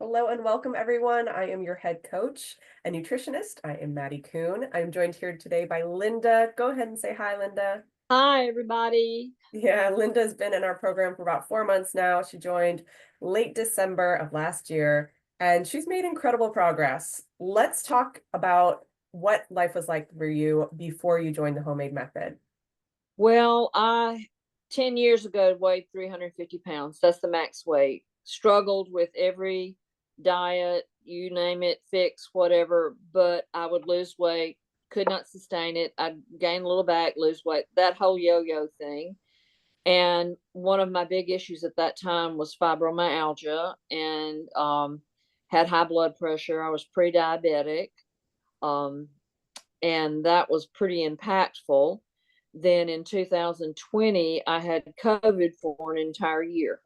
Hello and welcome, everyone. I am your head coach and nutritionist. I am Maddie Kuhn. I'm joined here today by Linda. Go ahead and say hi, Linda. Hi, everybody. Yeah, Linda's been in our program for about 4 months now. She joined late December of last year, and she's made incredible progress. Let's talk about what life was like for you before you joined the homemade method. Well, I 10 years ago weighed 350 pounds. That's the max weight. Struggled with every diet, you name it, fix, whatever, but I would lose weight, could not sustain it. I'd gain a little back, lose weight, that whole yo yo thing. And one of my big issues at that time was fibromyalgia and had high blood pressure. I was pre diabetic. Um, and that was pretty impactful. Then in 2020, I had COVID for an entire year.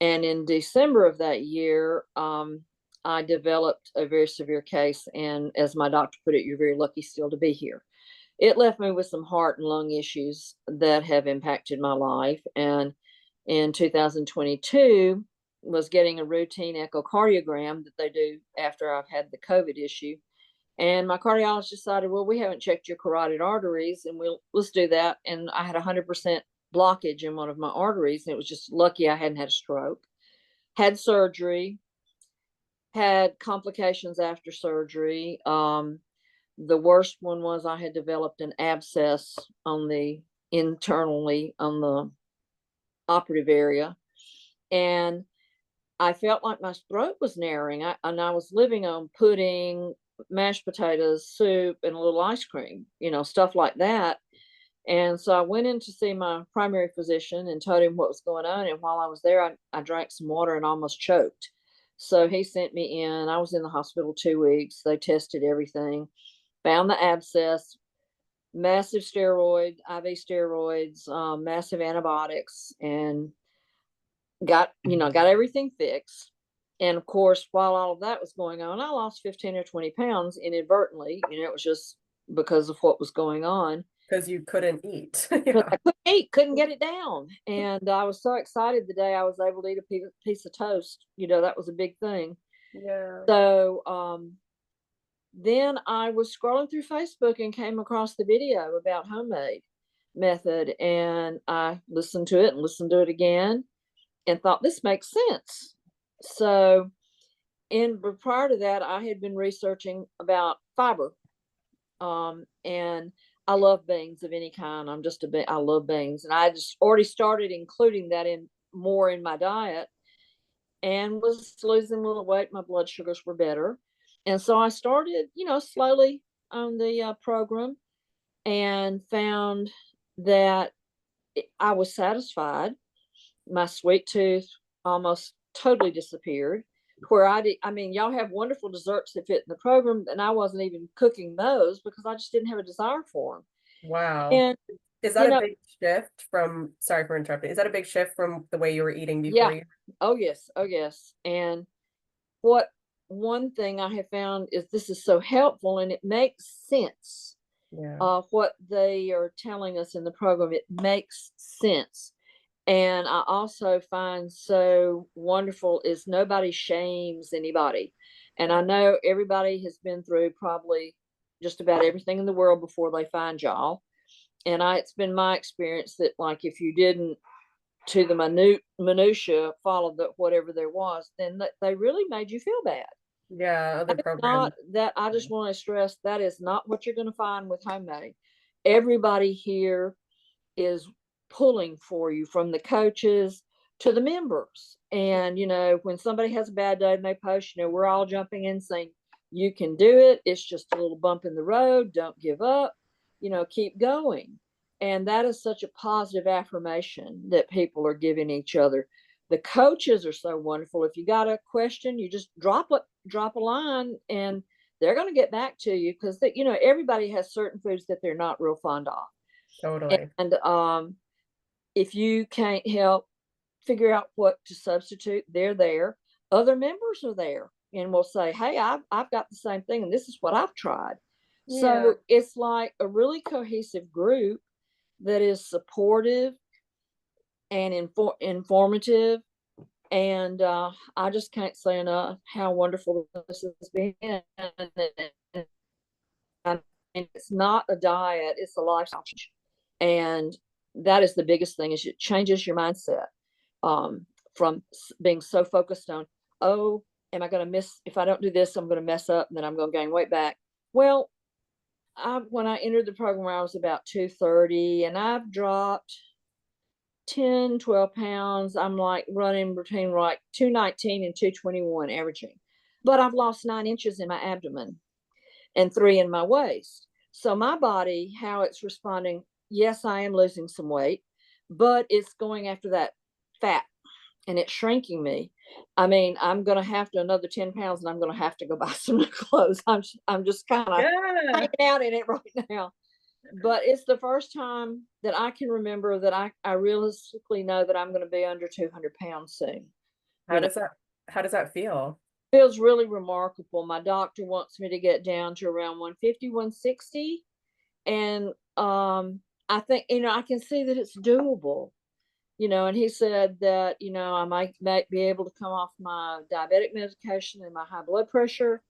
And in December of that year, I developed a very severe case. And as my doctor put it, you're very lucky still to be here. It left me with some heart and lung issues that have impacted my life. And in 2022, was getting a routine echocardiogram that they do after I've had the COVID issue, and my cardiologist decided, well, we haven't checked your carotid arteries, and let's do that. And I had 100% blockage in one of my arteries, and it was just lucky I hadn't had a stroke. Had surgery, had complications after surgery. The worst one was I had developed an abscess on the internally on the operative area, and I felt like my throat was narrowing. And I was living on pudding, mashed potatoes, soup, and a little ice cream, stuff like that. And so I went in to see my primary physician and told him what was going on. And while I was there, I drank some water and almost choked. So he sent me in. I was in the hospital 2 weeks. They tested everything, found the abscess, massive IV steroids, massive antibiotics, and got everything fixed. And of course, while all of that was going on, I lost 15 or 20 pounds inadvertently. It was just because of what was going on. Because you couldn't eat. Because Yeah. I couldn't eat, couldn't get it down. And I was so excited the day I was able to eat a piece of toast. That was a big thing. Yeah. So then I was scrolling through Facebook and came across the video about homemade method. And I listened to it and listened to it again and thought, this makes sense. So, but prior to that, I had been researching about fiber, and I love beans of any kind. I love beans, and I just already started including that in more in my diet, and was losing a little weight. My blood sugars were better, and so I started, slowly on the program, and found that I was satisfied. My sweet tooth almost totally disappeared. Where I mean, y'all have wonderful desserts that fit in the program, and I wasn't even cooking those because I just didn't have a desire for them. Wow. And Is that you a know, big shift from, sorry for interrupting, is that a big shift from the way you were eating before yeah, you? oh yes, oh yes. And what one thing I have found is this is so helpful, and it makes sense. Yeah. What they are telling us in the program, it makes sense. And I also find so wonderful is nobody shames anybody. And I know everybody has been through probably just about everything in the world before they find y'all. And it's been my experience that, like, if you didn't to the minutia follow whatever there was, then they really made you feel bad. Yeah, other programs. Not that I just want to stress that is not what you're going to find with homemade. Everybody here is pulling for you, from the coaches to the members. And, when somebody has a bad day and they post, we're all jumping in saying, you can do it. It's just a little bump in the road. Don't give up, keep going. And that is such a positive affirmation that people are giving each other. The coaches are so wonderful. If you got a question, you just drop a line, and they're going to get back to you, because everybody has certain foods that they're not real fond of. Totally. And if you can't help figure out what to substitute, they're there. Other members are there and will say, hey, I've got the same thing, and this is what I've tried. Yeah. So it's like a really cohesive group that is supportive and informative And I just can't say enough how wonderful this has been. And it's not a diet, it's a lifestyle change. And that is the biggest thing, is it changes your mindset, from being so focused on, oh, am I going to miss, if I don't do this, I'm going to mess up and then I'm going to gain weight back. Well, when I entered the program, I was about 230, and I've dropped 10, 12 pounds. I'm like running between like 219 and 221 averaging. But I've lost 9 inches in my abdomen and 3 in my waist. So my body, how it's responding, yes, I am losing some weight, but it's going after that fat and it's shrinking me. I mean, I'm going to have to another 10 pounds and I'm going to have to go buy some new clothes. I'm just kind of Yeah. hanging out in it right now. But it's the first time that I can remember that I realistically know that I'm going to be under 200 pounds soon. How You know, does that how does that feel? feels really remarkable. My doctor wants me to get down to around 150, 160. And I think, I can see that it's doable. And he said that, I might be able to come off my diabetic medication and my high blood pressure.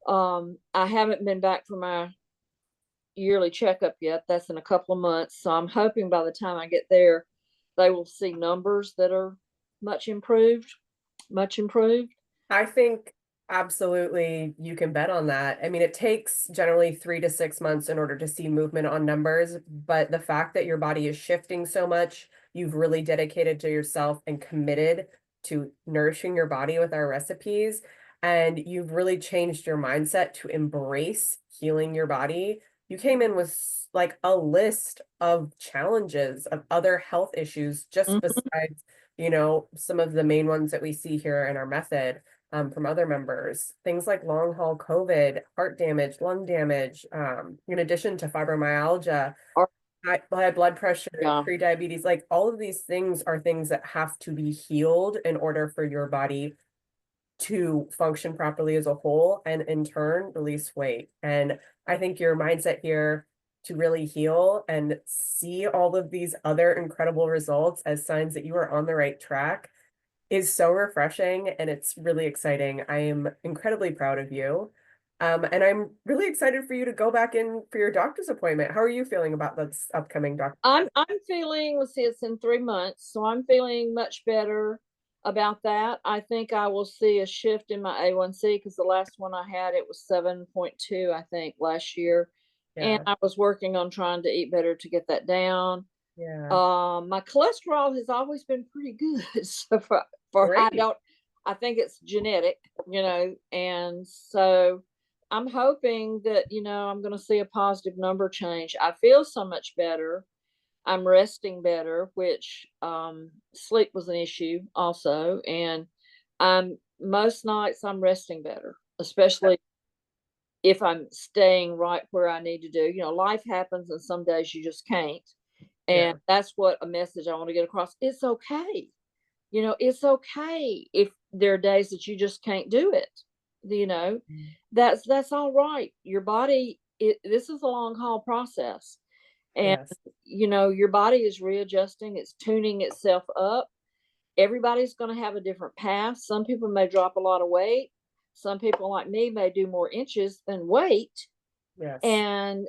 I haven't been back for my yearly checkup yet. That's in a couple of months. So I'm hoping by the time I get there, they will see numbers that are much improved, much improved. I think absolutely you can bet on that. I mean, it takes generally 3 to 6 months in order to see movement on numbers, but the fact that your body is shifting so much, you've really dedicated to yourself and committed to nourishing your body with our recipes, and you've really changed your mindset to embrace healing your body. You came in with like a list of challenges of other health issues just Mhm. besides, some of the main ones that we see here in our method, from other members. Things like long haul COVID, heart damage, lung damage, in addition to fibromyalgia, Or- high blood pressure, Yeah. pre-diabetes, like all of these things are things that have to be healed in order for your body to function properly as a whole and in turn release weight. And I think your mindset here to really heal and see all of these other incredible results as signs that you are on the right track is so refreshing and it's really exciting. I am incredibly proud of you. And I'm really excited for you to go back in for your doctor's appointment. How are you feeling about this upcoming doctor? I'm feeling, let's see, it's in 3 months, so I'm feeling much better about that. I think I will see a shift in my A1C, because the last one I had, it was 7.2, I think, last year. And Yeah, I was working on trying to eat better to get that down. yeah, My cholesterol has always been pretty good. So great. I think it's genetic, and so I'm hoping that, I'm going to see a positive number change. I feel so much better. I'm resting better, which sleep was an issue also. And most nights I'm resting better, especially if I'm staying right where I need to do. Life happens and some days you just can't. Yeah, And that's what a message I want to get across. It's okay. It's okay if there are days that you just can't do it. You know, mm, that's all right. Your body, this is a long haul process. And yes, your body is readjusting, it's tuning itself up. Everybody's going to have a different path. Some people may drop a lot of weight. Some people like me may do more inches than weight. yes, And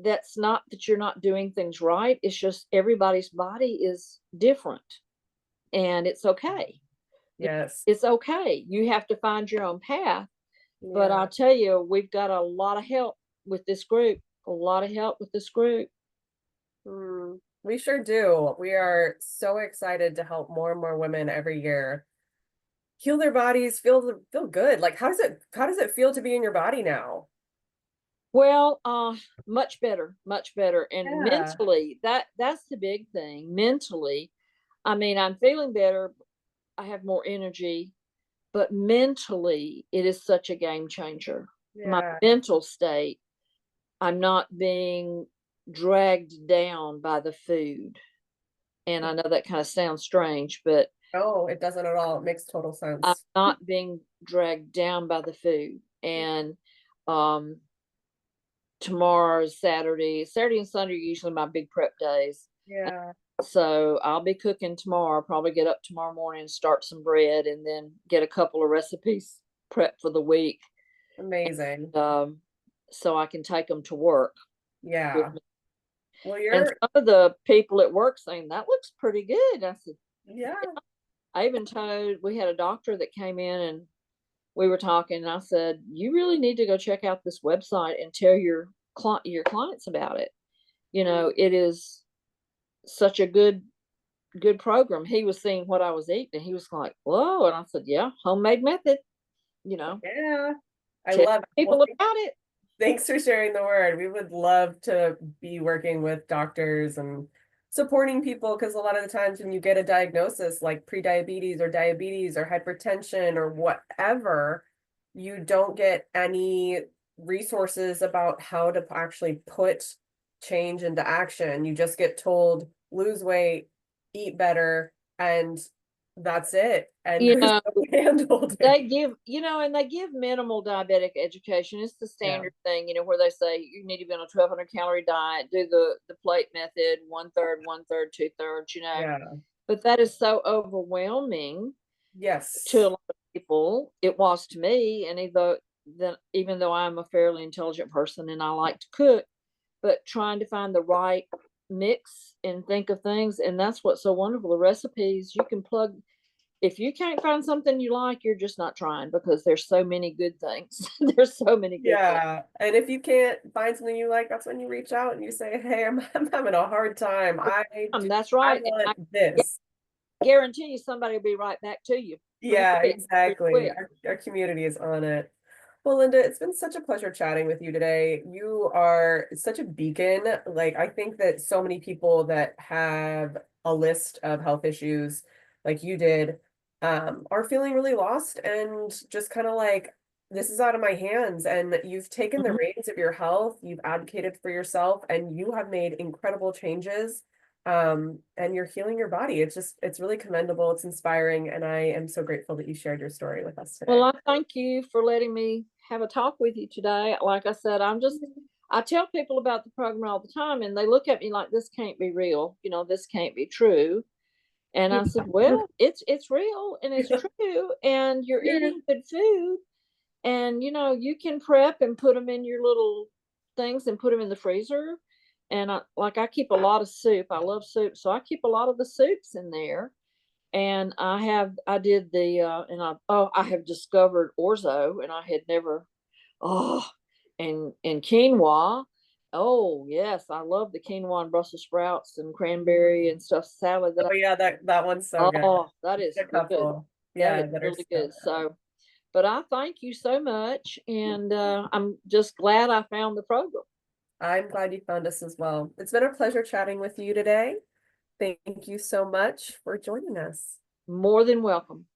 that's not that you're not doing things right. It's just everybody's body is different, and it's okay. yes, It's okay. You have to find your own path. But yeah. I'll tell you, we've got a lot of help with this group, a lot of help with this group. We sure do. We are so excited to help more and more women every year heal their bodies, feel good. Like how does it feel to be in your body now? Well, much better, much better. And Yeah. mentally, that's the big thing. Mentally, I mean, I'm feeling better. I have more energy, but mentally, it is such a game changer. My Yeah. mental state, I'm not being dragged down by the food. And I know that kind of sounds strange, but No, it doesn't at all. It makes total I'm sense. not being dragged down by the food. And um tomorrow is Saturday. Saturday and Sunday are usually my big prep days. And Yeah. So I'll be cooking tomorrow. Probably get up tomorrow morning and start some bread, and then get a couple of recipes prepped for the week, Amazing. um, so I can take them to work with Yeah. me. Well, And you're, some of the people at work saying that looks pretty good. I said, yeah. I even told, we had a doctor that came in and we were talking, and I said, you really need to go check out this website and tell your clients about it. You Mm, know, it is such a good program. He was seeing what I was eating, and he was like, whoa. And I said, yeah, homemade method, you know, yeah. I tell love it. Well, people about it. thanks for sharing the word. We would love to be working with doctors and supporting people because a lot of the times when you get a diagnosis like prediabetes or diabetes or hypertension or whatever, you don't get any resources about how to actually put change into action. You just get told lose weight, eat better, and that's it. And You there's know, no handhold it. they give, and they give minimal diabetic education. It's the Yeah. standard thing, where they say you need to be on a 1,200 calorie diet, do the plate method, one third, two thirds, Yeah. but that is so overwhelming to a Yes. lot of people. It was to me, and even though I'm a fairly intelligent person and I like to cook, but trying to find the right mix and think of things, and that's what's so wonderful. The recipes you can plug. If you can't find something you like, you're just not trying, because there's so many good things. There's so many good things. Yeah. And if you can't find something you like, that's when you reach out and you say, hey, I'm having a hard time. That's I right. And I want this. guarantee you somebody will be right back to you pretty Yeah, quick, pretty exactly. quick. Our community is on it. Well, Lynda, it's been such a pleasure chatting with you today. You are such a beacon. Like, I think that so many people that have a list of health issues like you did, are feeling really lost and just kind of like, this is out of my hands. And you've taken the Mhm. reins of your health, you've advocated for yourself, and you have made incredible changes. And you're healing your body. It's really commendable. It's inspiring. And I am so grateful that you shared your story with us Well, today. I thank you for letting me have a talk with you today. Like I said, I tell people about the program all the time, and they look at me like, this can't be real. This can't be true. And I said, well, it's real and it's true. And you're Yeah. eating good food. And you can prep and put them in your little things and put them in the freezer. And I keep a lot of soup. I love soup, so I keep a lot of the soups in there. And I did the and I have discovered orzo, and I had never. Oh, and quinoa. Oh yes, I love the quinoa and Brussels sprouts and cranberry and stuff salad. Oh yeah, that one's so good. That is A good. couple. That is Yeah, that are really so good. good. So, but I thank you so much, and I'm just glad I found the program. I'm glad you found us as well. It's been a pleasure chatting with you today. Thank you so much for joining us. More than welcome.